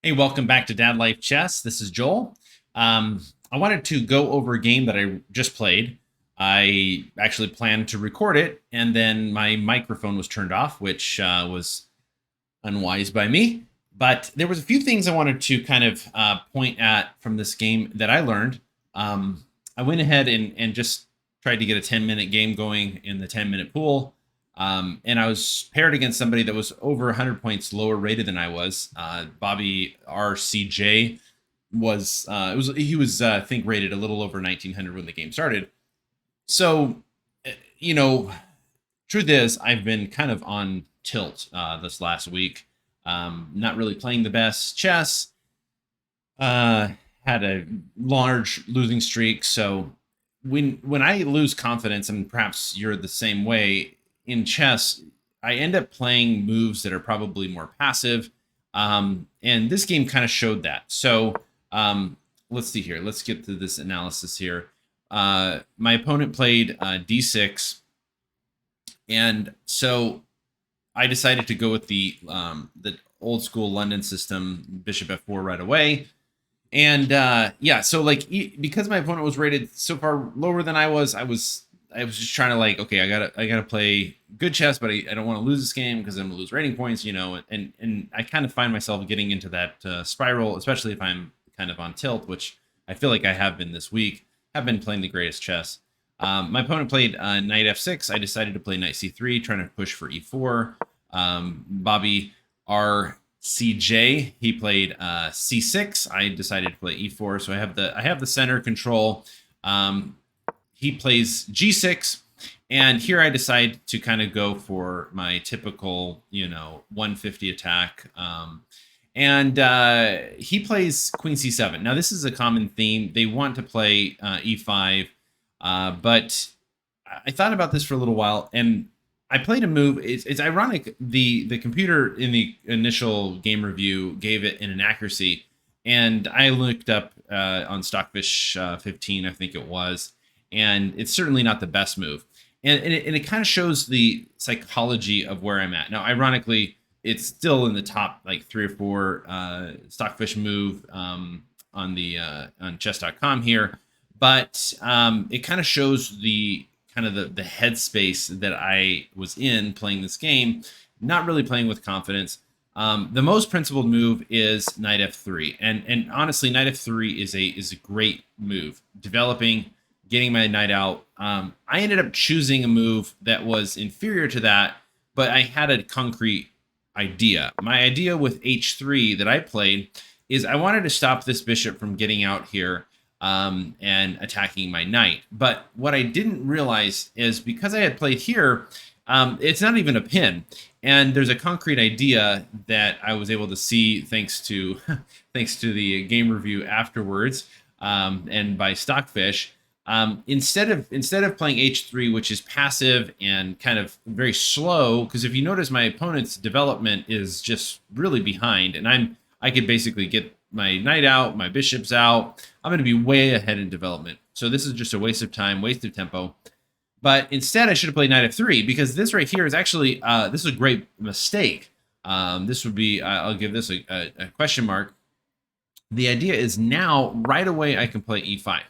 Hey, welcome back to Dad Life Chess. This is Joel. I wanted to go over a game that I just played. I actually planned to record it, and then my microphone was turned off, which was unwise by me. But there was a few things I wanted to kind of point at from this game that I learned. I went ahead and just tried to get a 10-minute game going in the 10-minute pool. And I was paired against somebody that was over 100 points lower rated than I was. Bobby RCJ he was I think rated a little over 1900 when the game started. So, you know, truth is I've been kind of on tilt this last week. Not really playing the best chess. Had a large losing streak. So when I lose confidence, and perhaps you're the same way in chess, I end up playing moves that are probably more passive. And this game kind of showed that. So let's see here. Let's get to this analysis here. My opponent played d6, and so I decided to go with the old school London system, bishop f4 right away. And yeah, so like because my opponent was rated so far lower than I was just trying to like, okay, I gotta play good chess, but I don't want to lose this game because I'm gonna lose rating points, and I kind of find myself getting into that spiral, especially if I'm kind of on tilt, which I feel like I have been this week. I've been playing the greatest chess. My opponent played knight f6. I decided to play knight c3, trying to push for e4. Bobby RCJ, he played c6. I decided to play e4, so I have the center control. He plays g6, and here I decide to kind of go for my typical 150 attack. And he plays queen c7. Now this is a common theme. They want to play e5, but I thought about this for a little while, and I played a move. It's ironic. The computer in the initial game review gave it an inaccuracy, and I looked up on Stockfish 15, I think it was, and it's certainly not the best move. And it kind of shows the psychology of where I'm at now. Ironically, it's still in the top like 3 or 4 Stockfish move on the on chess.com here, but it kind of shows the kind of the headspace that I was in playing this game, not really playing with confidence. The most principled move is knight f3, and honestly, knight f3 is a great move. Developing, getting my knight out. I ended up choosing a move that was inferior to that, but I had a concrete idea. My idea with h3 that I played is I wanted to stop this bishop from getting out here and attacking my knight. But what I didn't realize is because I had played here, it's not even a pin. And there's a concrete idea that I was able to see thanks to thanks to the game review afterwards, and by Stockfish. Instead of playing h3, which is passive and kind of very slow, because if you notice, my opponent's development is just really behind, and I could basically get my knight out, my bishop's out. I'm going to be way ahead in development. So this is just a waste of time, waste of tempo. But instead, I should have played knight f3, because this right here is actually this is a great mistake. This would be I'll give this a question mark. The idea is now right away I can play e5,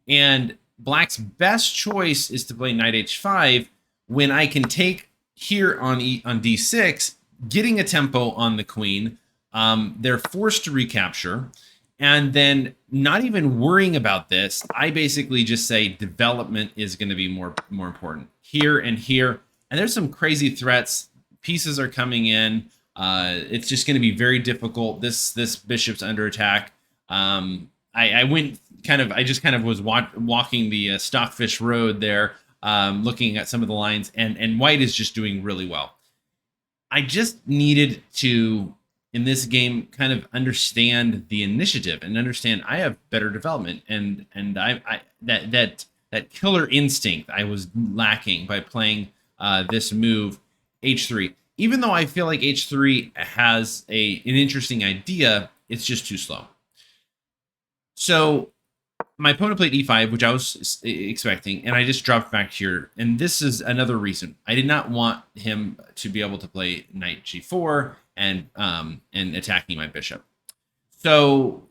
and Black's best choice is to play knight h5 when I can take here on d6, getting a tempo on the queen. They're forced to recapture, and then not even worrying about this, I basically just say development is going to be more important here and here. And there's some crazy threats. Pieces are coming in. It's just going to be very difficult. This bishop's under attack. I went I just kind of was walking the Stockfish road there, looking at some of the lines, and white is just doing really well. I just needed to, in this game, kind of understand the initiative and understand I have better development, and I that killer instinct I was lacking by playing this move h3. Even though I feel like h3 has an interesting idea, it's just too slow. So my opponent played e5, which I was expecting, and I just dropped back here. And this is another reason. I did not want him to be able to play knight g4 and attacking my bishop. So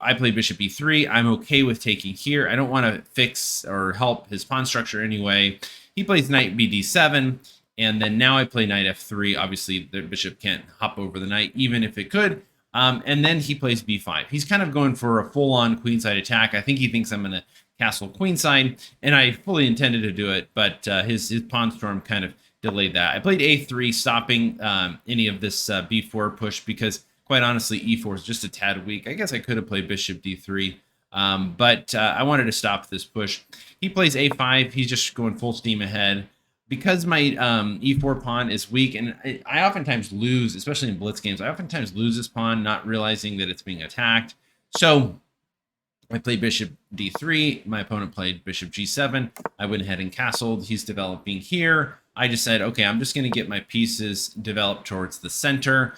I play bishop e3. I'm okay with taking here. I don't want to fix or help his pawn structure anyway. He plays knight bd7, and then now I play knight f3. Obviously, the bishop can't hop over the knight, even if it could. And then he plays b5. He's kind of going for a full-on queenside attack. I think he thinks I'm going to castle queenside, and I fully intended to do it, but his pawn storm kind of delayed that. I played a3, stopping any of this b4 push because, quite honestly, e4 is just a tad weak. I guess I could have played bishop d3, but I wanted to stop this push. He plays a5. He's just going full steam ahead. Because my e4 pawn is weak, and I oftentimes lose, especially in blitz games, I oftentimes lose this pawn, not realizing that it's being attacked. So I played bishop d3. My opponent played bishop g7. I went ahead and castled. He's developing here. I just said, okay, I'm just going to get my pieces developed towards the center.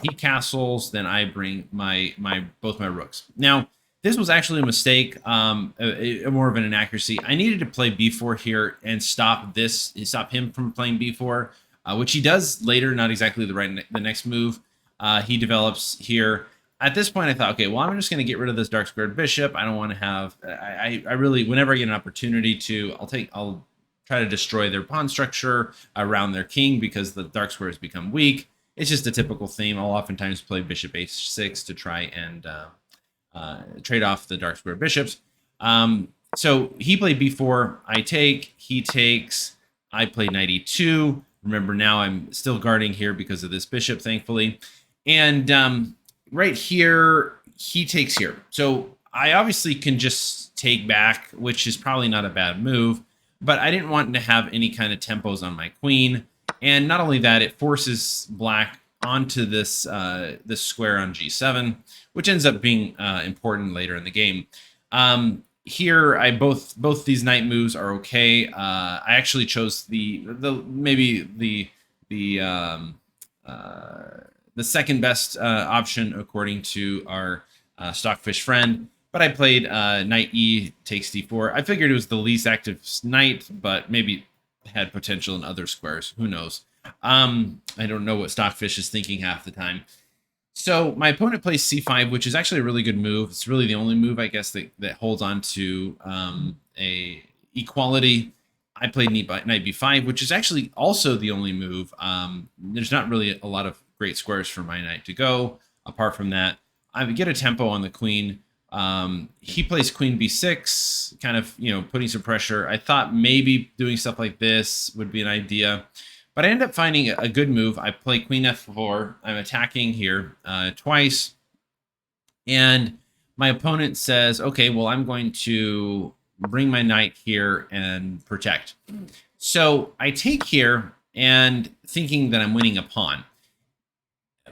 He castles, then I bring both my rooks. Now, this was actually a mistake, more of an inaccuracy. I needed to play b4 here and stop him from playing b4, which he does later, not exactly the next move. He develops here. At this point, I thought, okay, well, I'm just going to get rid of this dark squared bishop. I don't want to have, I really, whenever I get an opportunity to, I'll try to destroy their pawn structure around their king because the dark squares become weak. It's just a typical theme. I'll oftentimes play bishop h6 to try and trade off the dark square bishops. So he played b4. I take. He takes. I play knight e2. Remember, now I'm still guarding here because of this bishop, thankfully. And right here, he takes here. So I obviously can just take back, which is probably not a bad move. But I didn't want to have any kind of tempos on my queen. And not only that, it forces black onto this this square on g7, which ends up being important later in the game. Here, both these knight moves are okay. I actually chose the second best option according to our Stockfish friend. But I played knight e takes d4. I figured it was the least active knight, but maybe had potential in other squares. Who knows? I don't know what Stockfish is thinking half the time. So my opponent plays c5, which is actually a really good move. It's really the only move, I guess, that holds on to a equality. I played knight b5, which is actually also the only move. There's not really a lot of great squares for my knight to go. Apart from that, I would get a tempo on the queen. He plays queen b6, kind of, putting some pressure. I thought maybe doing stuff like this would be an idea, but I ended up finding a good move. I play queen f4. I'm attacking here twice, and my opponent says, okay, well, I'm going to bring my knight here and protect. So I take here and thinking that I'm winning a pawn.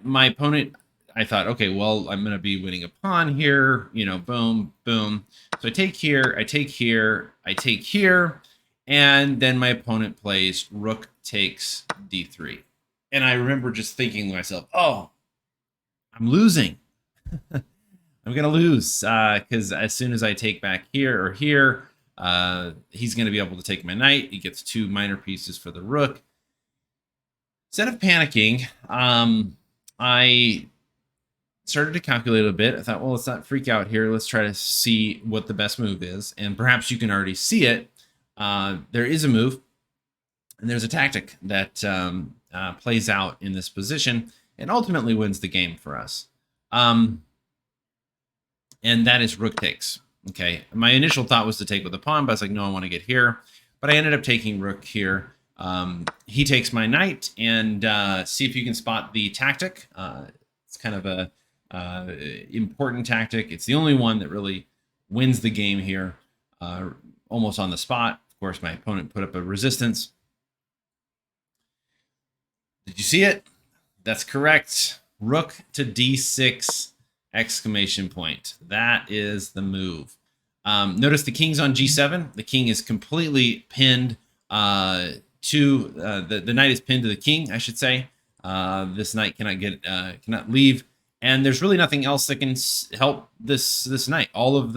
My opponent, I thought, okay, well, I'm going to be winning a pawn here, boom, boom. So I take here, I take here, I take here, and then my opponent plays rook takes d3. And I remember just thinking to myself, oh, I'm losing. I'm going to lose because as soon as I take back here or here, he's going to be able to take my knight. He gets 2 minor pieces for the rook. Instead of panicking, I started to calculate a bit. I thought, well, let's not freak out here. Let's try to see what the best move is. And perhaps you can already see it. There is a move, and there's a tactic that plays out in this position and ultimately wins the game for us. And that is rook takes. Okay, my initial thought was to take with a pawn, but I was like, no, I want to get here. But I ended up taking rook here. He takes my knight, and see if you can spot the tactic. It's kind of a important tactic. It's the only one that really wins the game here, almost on the spot. Of course, my opponent put up a resistance. Did you see it? That's correct. Rook to d6, exclamation point. That is the move. Notice the king's on g7. The king is completely pinned the knight is pinned to the king, I should say. This knight cannot leave, and there's really nothing else that can help this knight. All of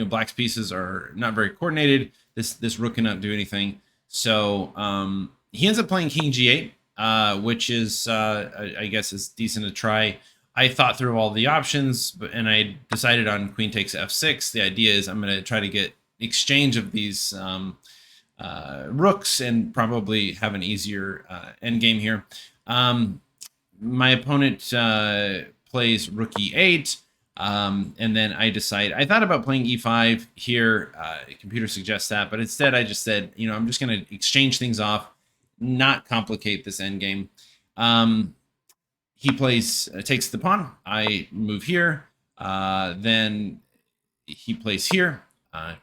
Black's pieces are not very coordinated. This rook cannot do anything. So he ends up playing king g8, which is I guess is decent to try. I thought through all the options, and I decided on queen takes f6. The idea is I'm going to try to get exchange of these rooks and probably have an easier end game here. My opponent plays rook e8, and then I thought about playing e5 here. Computer suggests that, but instead I just said, I'm just going to exchange things off, not complicate this end game. He plays takes the pawn. I move here. Then he plays here,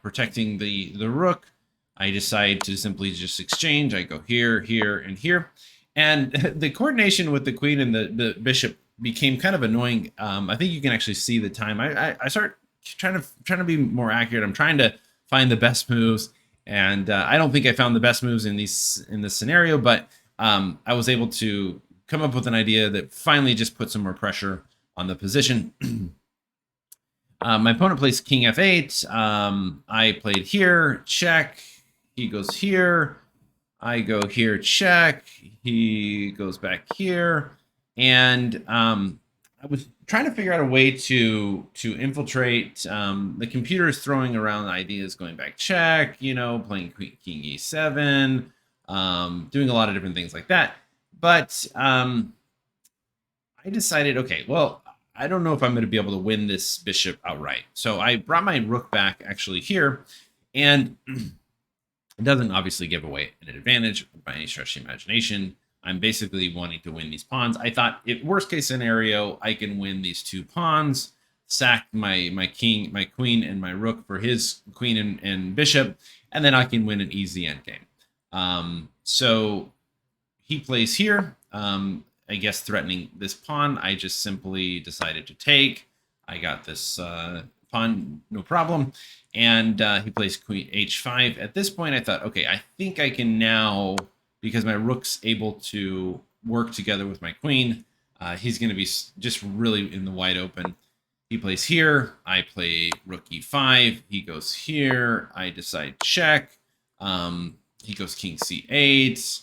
protecting the rook. I decide to simply just exchange. I go here, here, and here. And the coordination with the queen and the bishop became kind of annoying. I think you can actually see the time. I start trying to be more accurate. I'm trying to find the best moves, and I don't think I found the best moves in this scenario, but I was able to come up with an idea that finally just put some more pressure on the position. My opponent plays king f8. I played here, check. He goes here. I go here, check. He goes back here. And I was trying to figure out a way to infiltrate. The computer is throwing around ideas, going back check, playing king e7, doing a lot of different things like that. But I decided, okay, well, I don't know if I'm going to be able to win this bishop outright. So I brought my rook back actually here, and it doesn't obviously give away an advantage by any stretch of the imagination. I'm basically wanting to win these pawns. I thought, if worst case scenario, I can win these 2 pawns, sack my king, my queen, and my rook for his queen and bishop, and then I can win an easy endgame. So he plays here. I guess threatening this pawn. I just simply decided to take. I got this pawn, no problem. And he plays queen h5. At this point, I thought, okay, I think I can now, because my rook's able to work together with my queen, he's going to be just really in the wide open. He plays here. I play rook e5. He goes here. I decide check. He goes king c8.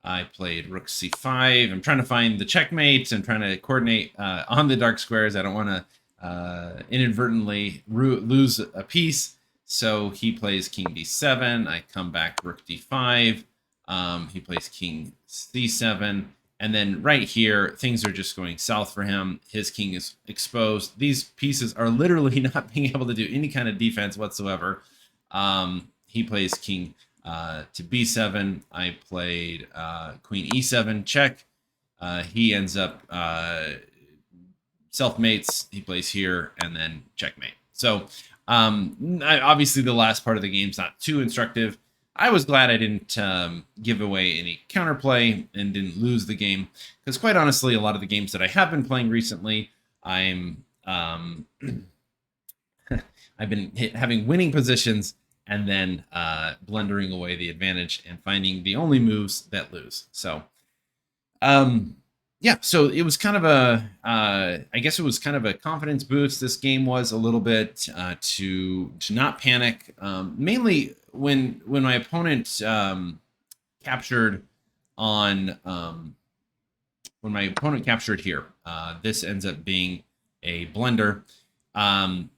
I played rook c5. I'm trying to find the checkmates. I'm trying to coordinate on the dark squares. I don't want to inadvertently lose a piece. So he plays king d7. I come back rook d5. He plays king c7. And then right here, things are just going south for him. His king is exposed. These pieces are literally not being able to do any kind of defense whatsoever. He plays king to b7. I played queen e7, check. He ends up self-mates. He plays here, and then checkmate. So obviously the last part of the game is not too instructive. I was glad I didn't give away any counterplay and didn't lose the game, because quite honestly, a lot of the games that I have been playing recently, I've been having winning positions and then blundering away the advantage and finding the only moves that lose. So, yeah, so it was kind of I guess it was kind of a confidence boost. This game was a little bit to not panic. Mainly when my opponent captured on, when my opponent captured here, this ends up being a blunder. And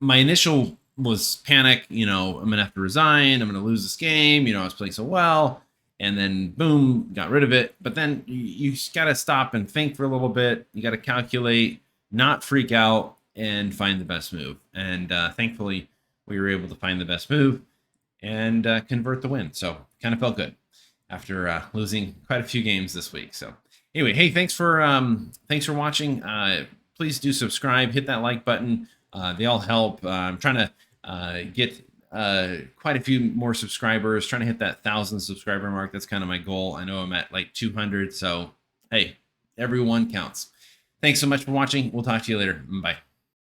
my initial was panic, I'm going to have to resign. I'm going to lose this game. I was playing so well. And then, boom, got rid of it. But then you got to stop and think for a little bit. You got to calculate, not freak out, and find the best move. And thankfully, we were able to find the best move and convert the win. So kind of felt good after losing quite a few games this week. So anyway, hey, thanks for watching. Please do subscribe, hit that like button. They all help. I'm trying to get quite a few more subscribers, trying to hit that 1,000 subscriber mark. That's kind of my goal. I know I'm at like 200. So, hey, everyone counts. Thanks so much for watching. We'll talk to you later. Bye.